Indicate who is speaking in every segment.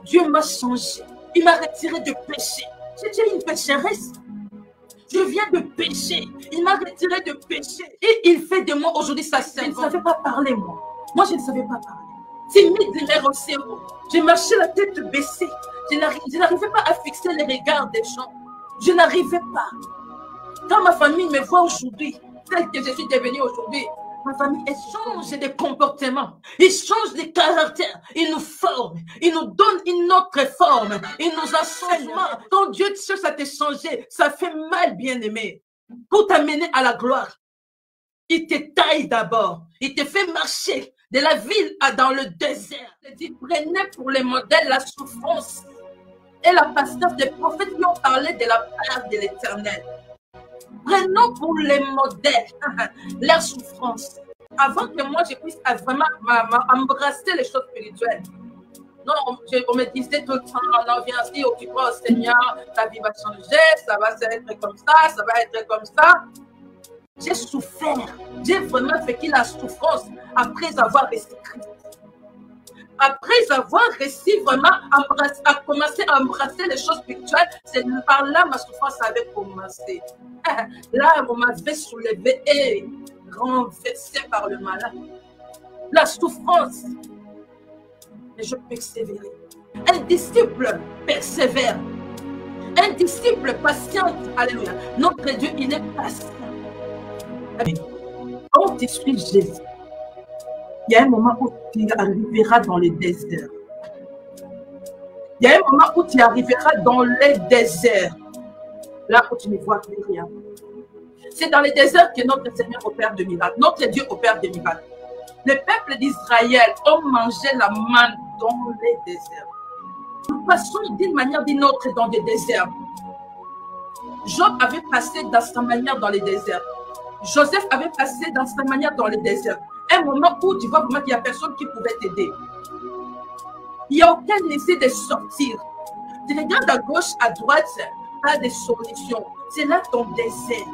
Speaker 1: Dieu m'a changé. Il m'a retiré de péché. J'étais une pécheresse. Je viens de pécher. Il m'a retiré de péché. Et il fait de moi aujourd'hui sa servante. Je ne savais pas parler, moi. Moi, je ne savais pas parler. Timide, numéro 0. Je marchais la tête baissée. Je n'arrivais pas à fixer les regards des gens. Je n'arrivais pas. Quand ma famille me voit aujourd'hui, telle que je suis devenue aujourd'hui, ma famille, elle change de comportement. Ils changent de caractère. Ils nous forment. Ils nous donnent une autre forme. Ils nous enseignent. Quand Dieu cherche à te changer, ça fait mal, bien-aimé. Pour t'amener à la gloire, il te taille d'abord. Il te fait marcher de la ville dans le désert. Il dit, prenez pour les modèles la souffrance et la patience des prophètes qui ont parlé de la part de l'Éternel. Prenons pour les modèles leur souffrance. Avant que moi, je puisse vraiment embrasser les choses spirituelles. Non, on me disait tout le temps, non, viens ici, oh, tu crois au Seigneur, ta vie va changer, ça va être comme ça va être comme ça. J'ai souffert. J'ai vraiment vécu la souffrance après avoir reçu Christ. Après avoir reçu vraiment, à commencer à embrasser les choses spirituelles, c'est par là ma souffrance avait commencé. Là, on m'avait soulevé et renversé par le malin. La souffrance. Mais je persévérais. Un disciple persévère. Un disciple patiente. Alléluia. Notre Dieu, il est patient. Quand tu suis Jésus, il y a un moment où tu arriveras dans le désert. Il y a un moment où tu arriveras dans le désert. Là où tu ne vois plus rien. C'est dans le désert que notre Seigneur opère des miracles. Notre Dieu opère des miracles. Le peuple d'Israël a mangé la manne dans le désert. Nous passons d'une manière ou d'une autre dans le désert. Job avait passé dans sa manière dans le désert. Joseph avait passé dans sa manière dans le désert. Un moment où tu vois vraiment qu'il n'y a personne qui pouvait t'aider. Il n'y a aucun essai de sortir. Tu regardes à gauche, à droite, pas de solution. C'est là ton désert.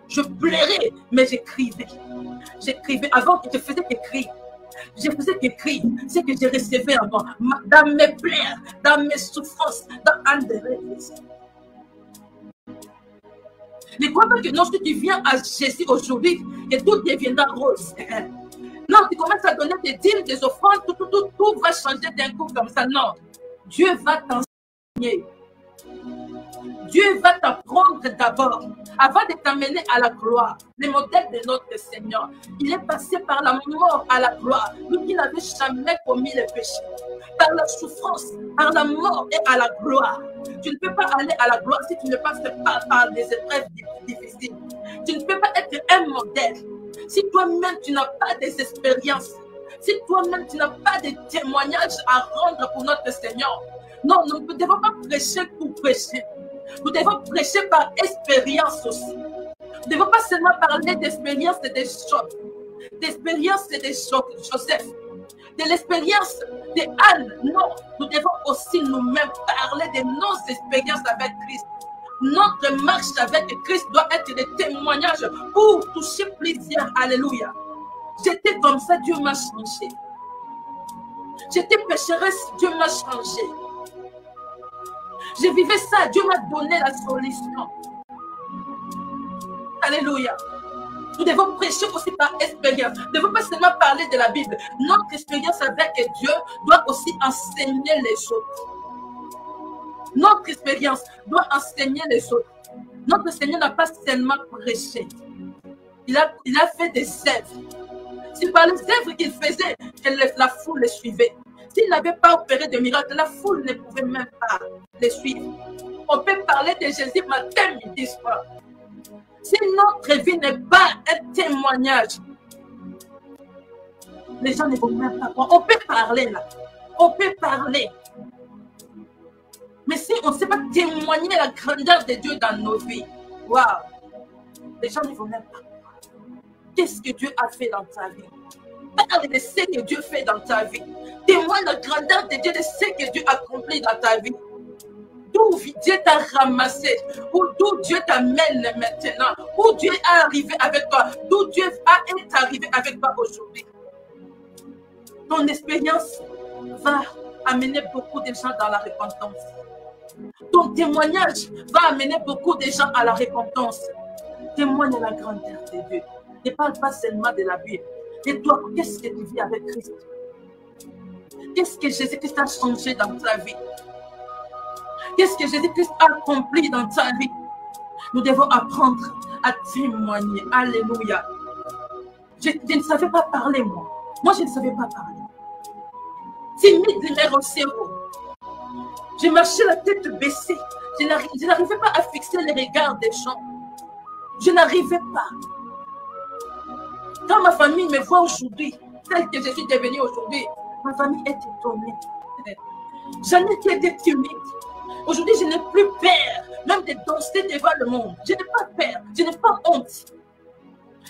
Speaker 1: Je pleurais, mais j'écrivais. J'écrivais. Avant, je faisais qu'écrire. Je faisais qu'écrire. C'est que je recevais avant. Dans mes pleurs, dans mes souffrances, dans un des rêves. Ne crois pas que lorsque tu viens à Jésus aujourd'hui, que tout deviendra rose. Non, tu commences à donner des dîmes, des offrandes, tout va changer d'un coup comme ça. Non, Dieu va t'enseigner. Dieu va t'apprendre d'abord, avant de t'amener à la gloire. Le modèle de notre Seigneur, il est passé par la mort à la gloire. Lui qui n'avait jamais commis le péché. Par la souffrance, par la mort et à la gloire. Tu ne peux pas aller à la gloire si tu ne passes pas par des épreuves difficiles. Tu ne peux pas être un modèle si toi-même tu n'as pas des expériences. Si toi-même tu n'as pas de témoignages à rendre pour notre Seigneur. Non, nous ne devons pas prêcher pour prêcher. Nous devons prêcher par expérience aussi. Nous ne devons pas seulement parler d'expérience et des chocs. D'expérience et des chocs, Joseph. De l'expérience de Anne. Non, nous devons aussi nous-mêmes parler de nos expériences avec Christ. Notre marche avec Christ doit être des témoignages pour toucher plusieurs. Alléluia. J'étais comme ça, Dieu m'a changé. J'étais pécheresse, Dieu m'a changé. Je vivais ça, Dieu m'a donné la solution. Alléluia. Nous devons prêcher aussi par expérience. Nous ne devons pas seulement parler de la Bible. Notre expérience avec Dieu doit aussi enseigner les autres. Notre expérience doit enseigner les autres. Notre Seigneur n'a pas seulement prêché. Il a fait des œuvres. C'est par les œuvres qu'il faisait que la foule le suivait. S'il n'avait pas opéré de miracles, la foule ne pouvait même pas les suivre. On peut parler de Jésus matin, midi, soir. Si notre vie n'est pas un témoignage, les gens ne vont même pas croire. On peut parler là. On peut parler. Mais si on ne sait pas témoigner la grandeur de Dieu dans nos vies, waouh, les gens ne vont même pas croire. Qu'est-ce que Dieu a fait dans ta vie? Parle de ce que Dieu fait dans ta vie. Témoigne la grandeur de Dieu, de ce que Dieu a accompli dans ta vie. D'où Dieu t'a ramassé, ou d'où Dieu t'amène maintenant, où Dieu est arrivé avec toi, d'où Dieu est arrivé avec toi aujourd'hui. Ton expérience va amener beaucoup de gens dans la repentance. Ton témoignage va amener beaucoup de gens à la repentance. Témoigne la grandeur de Dieu. Ne parle pas seulement de la Bible. Et toi, qu'est-ce que tu vis avec Christ? Qu'est-ce que Jésus-Christ a changé dans ta vie? Qu'est-ce que Jésus-Christ a accompli dans ta vie? Nous devons apprendre à témoigner. Alléluia. Je ne savais pas parler, moi. Moi, je ne savais pas parler. Timide, numéro 0. Je marchais la tête baissée. Je n'arrivais pas à fixer les regards des gens. Je n'arrivais pas. Quand ma famille me voit aujourd'hui, telle que je suis devenue aujourd'hui, ma famille est étonnée. J'en ai été timide. Aujourd'hui, je n'ai plus peur, même de danser devant le monde. Je n'ai pas peur, je n'ai pas honte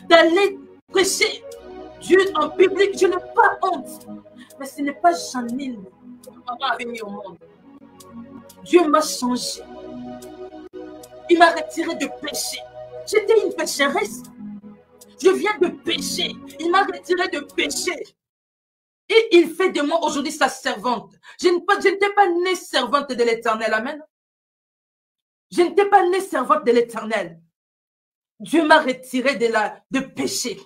Speaker 1: d'aller prêcher Dieu en public. Je n'ai pas honte. Mais ce n'est pas Janine que maman avait mis au monde. Dieu m'a changé. Il m'a retiré de péché. J'étais une pécheresse. Je viens de pécher. Il m'a retiré de péché. Et il fait de moi aujourd'hui sa servante. Je n'étais pas née servante de l'Éternel. Amen. Je n'étais pas née servante de l'Éternel. Dieu m'a retiré de péché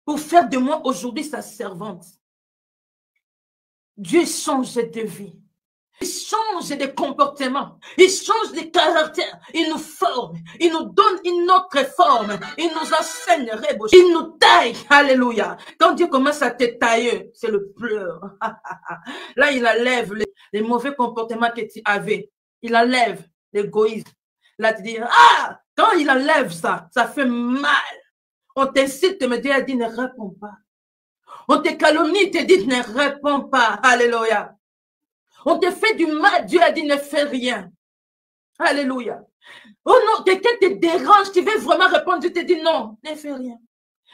Speaker 1: pour faire de moi aujourd'hui sa servante. Dieu change de vie. Il change de comportement. Il change de caractère. Il nous forme. Il nous donne une autre forme. Il nous enseigne. Il nous taille. Alléluia. Quand Dieu commence à te tailler, c'est le pleur. Là, il enlève les mauvais comportements que tu avais. Il enlève l'égoïsme. Là, tu dis, ah, quand il enlève ça, ça fait mal. On t'incite, me dit, elle dit, ne réponds pas. On te calomnie, te dit, ne réponds pas. Alléluia. On te fait du mal, Dieu a dit, ne fais rien. Alléluia. Oh non, quelqu'un te dérange, tu veux vraiment répondre, Dieu te dit, non, ne fais rien.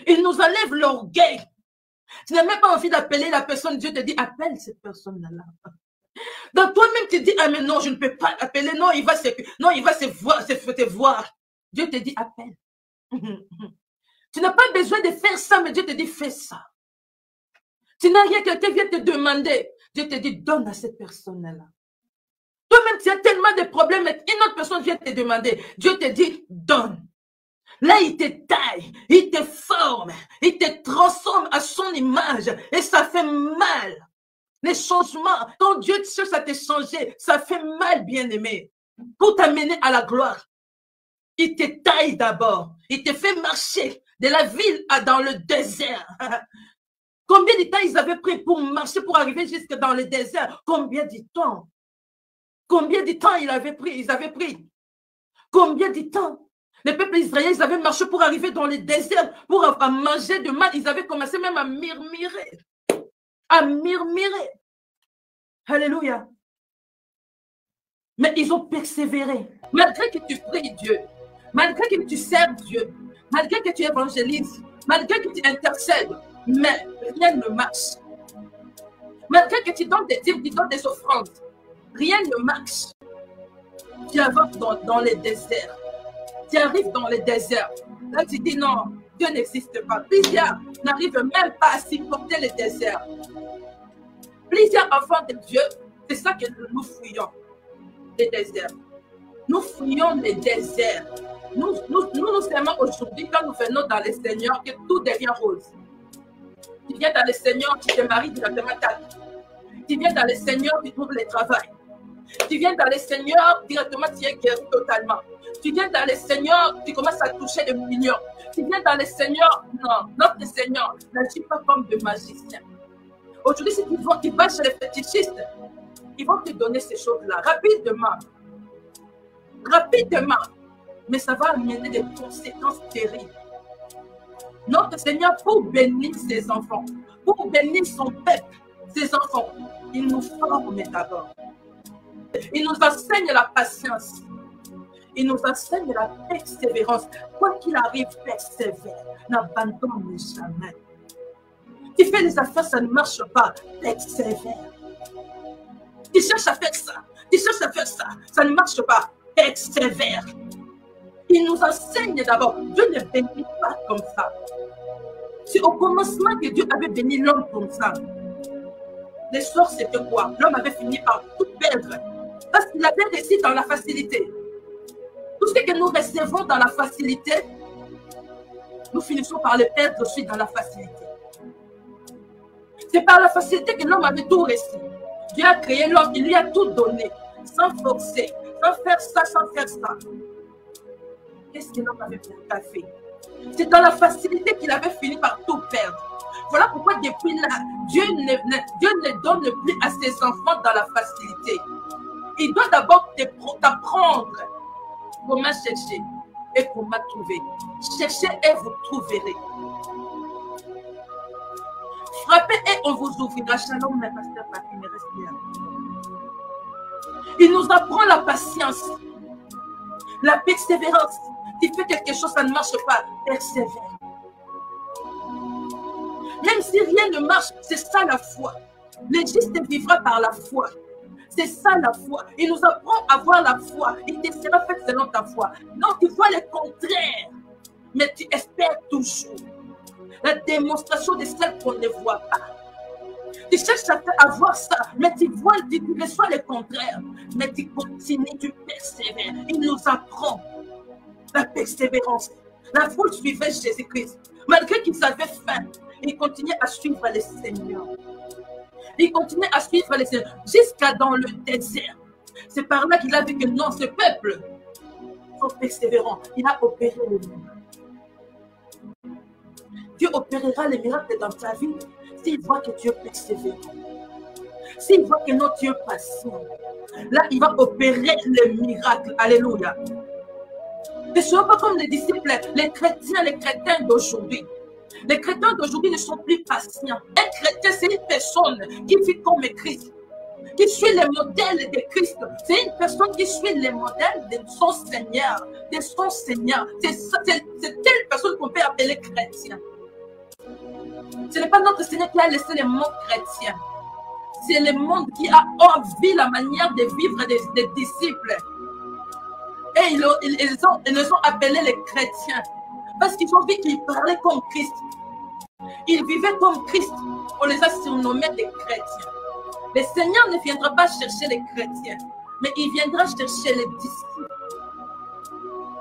Speaker 1: Il nous enlève l'orgueil. Tu n'as même pas envie d'appeler la personne, Dieu te dit, appelle cette personne-là. Donc toi-même, tu dis, ah mais non, je ne peux pas appeler, non, il va te voir. Dieu te dit, appelle. Tu n'as pas besoin de faire ça, mais Dieu te dit, fais ça. Tu n'as rien, quelqu'un vient te demander. Dieu te dit, donne à cette personne-là. Toi-même, tu as tellement de problèmes, mais une autre personne vient te demander. Dieu te dit, donne. Là, il te taille, il te forme, il te transforme à son image. Et ça fait mal. Les changements, quand Dieu cherche à te changer, ça fait mal, bien-aimé. Pour t'amener à la gloire. Il te taille d'abord. Il te fait marcher de la ville dans le désert. Combien de temps ils avaient pris pour marcher, pour arriver jusque dans le désert? Combien de temps? Combien de temps ils avaient pris? Combien de temps? Les peuples israéliens, ils avaient marché pour arriver dans le désert, pour manger de mal. Ils avaient commencé même à murmurer. À murmurer. Alléluia. Mais ils ont persévéré. Malgré que tu pries Dieu, malgré que tu sers Dieu, malgré que tu évangélises, malgré que tu intercèdes, mais rien ne marche. Malgré que tu donnes des dîmes, tu donnes des offrandes, rien ne marche. Tu avances dans les déserts. Tu arrives dans les déserts. Là, tu dis non, Dieu n'existe pas. Plusieurs n'arrivent même pas à supporter les déserts. Plusieurs enfants de Dieu, c'est ça que nous fouillons, les déserts. Nous fouillons les déserts. Nous aimons aujourd'hui, quand nous venons dans le Seigneur, que tout devient rose. Tu viens dans le Seigneur, tu te maries directement. Tu viens dans le Seigneur, tu trouves le travail. Tu viens dans le Seigneur, directement tu es guéri totalement. Tu viens dans le Seigneur, tu commences à toucher des millions. Tu viens dans le Seigneur, non, notre Seigneur n'agit pas comme de magicien. Aujourd'hui, si tu vas chez les fétichistes, ils vont te donner ces choses-là rapidement. Rapidement. Mais ça va amener des conséquences terribles. Notre Seigneur, pour bénir ses enfants, pour bénir son peuple, ses enfants, il nous forme d'abord. Il nous enseigne la patience. Il nous enseigne la persévérance. Quoi qu'il arrive, persévère. N'abandonne jamais. Tu fais des affaires, ça ne marche pas. Persévère. Tu cherches à faire ça. Tu cherches à faire ça. Ça ne marche pas. Persévère. Il nous enseigne d'abord. Dieu ne bénit pas comme ça. C'est au commencement que Dieu avait béni l'homme comme ça. L'essor, c'était quoi? L'homme avait fini par tout perdre. Parce qu'il avait réussi dans la facilité. Tout ce que nous recevons dans la facilité, nous finissons par le perdre aussi dans la facilité. C'est par la facilité que l'homme avait tout réussi. Dieu a créé l'homme, il lui a tout donné, sans forcer, sans faire ça, sans faire ça. Qu'est-ce que l'homme avait fait? C'est dans la facilité qu'il avait fini par tout perdre. Voilà pourquoi depuis là, Dieu ne donne plus à ses enfants dans la facilité. Il doit d'abord t'apprendre comment chercher et comment trouver. Cherchez et vous trouverez. Frappez et on vous ouvrira. Shalom, mes pasteurs, Papi, me reste bien. Il nous apprend la patience, la persévérance. Tu fais quelque chose, ça ne marche pas. Persévère. Même si rien ne marche, c'est ça la foi. Le juste vivra par la foi. C'est ça la foi. Il nous apprend à avoir la foi. Il te sera fait selon ta foi. Donc tu vois le contraire, mais tu espères toujours. La démonstration de celle qu'on ne voit pas. Tu cherches à voir ça, mais tu vois, tu reçois le contraire. Mais tu continues, tu persévères. Il nous apprend la persévérance. La foule suivait Jésus-Christ. Malgré qu'ils avaient faim, ils continuaient à suivre le Seigneur. Ils continuaient à suivre le Seigneur jusqu'à dans le désert. C'est par là qu'il a vu que non, ce peuple sont persévérants. Il a opéré le miracle. Dieu opérera les miracles dans ta vie s'il voit que tu es persévérant. S'il voit que non, tu es patient. Là, il va opérer le miracle. Alléluia. Ne sois pas comme les disciples, les chrétiens d'aujourd'hui. Les chrétiens d'aujourd'hui ne sont plus patients. Un chrétien, c'est une personne qui vit comme Christ, qui suit le modèle de Christ. C'est une personne qui suit le modèle de son Seigneur. C'est telle personne qu'on peut appeler chrétien. Ce n'est pas notre Seigneur qui a laissé le monde chrétien. C'est le monde qui a envie la manière de vivre des disciples. Et ils les ont appelés les chrétiens. Parce qu'ils ont vu qu'ils parlaient comme Christ. Ils vivaient comme Christ. On les a surnommés des chrétiens. Le Seigneur ne viendra pas chercher les chrétiens, mais il viendra chercher les disciples.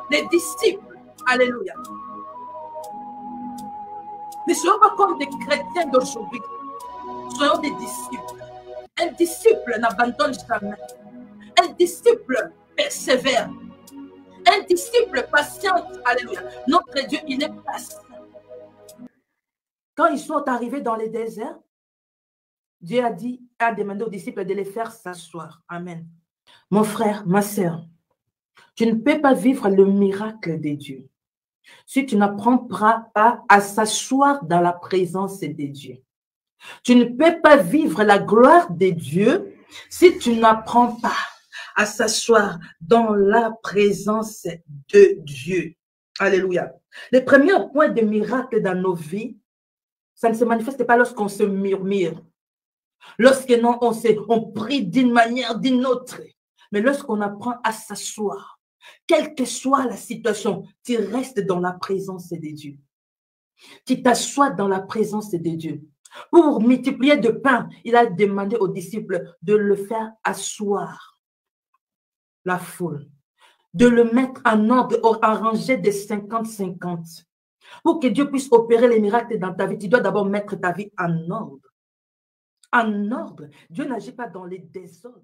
Speaker 1: Les disciples. Alléluia. Ne soyons pas comme des chrétiens d'aujourd'hui. Soyons des disciples. Un disciple n'abandonne jamais. Un disciple persévère. Un disciple patiente. Alléluia. Notre Dieu, il est patient. Quand ils sont arrivés dans les déserts, Dieu a demandé aux disciples de les faire s'asseoir. Amen. Mon frère, ma sœur, tu ne peux pas vivre le miracle de Dieu si tu n'apprends pas à s'asseoir dans la présence de Dieu. Tu ne peux pas vivre la gloire de Dieu si tu n'apprends pas à s'asseoir dans la présence de Dieu. Alléluia. Le premier point de miracle dans nos vies, ça ne se manifeste pas lorsqu'on se murmure. Lorsque non, on prie d'une manière, d'une autre. Mais lorsqu'on apprend à s'asseoir, quelle que soit la situation, tu restes dans la présence de Dieu. Tu t'assois dans la présence de Dieu. Pour multiplier de pain, il a demandé aux disciples de le faire asseoir. La foule. De le mettre en ordre, en rangée de 50-50. Pour que Dieu puisse opérer les miracles dans ta vie, tu dois d'abord mettre ta vie en ordre. En ordre. Dieu n'agit pas dans les désordres.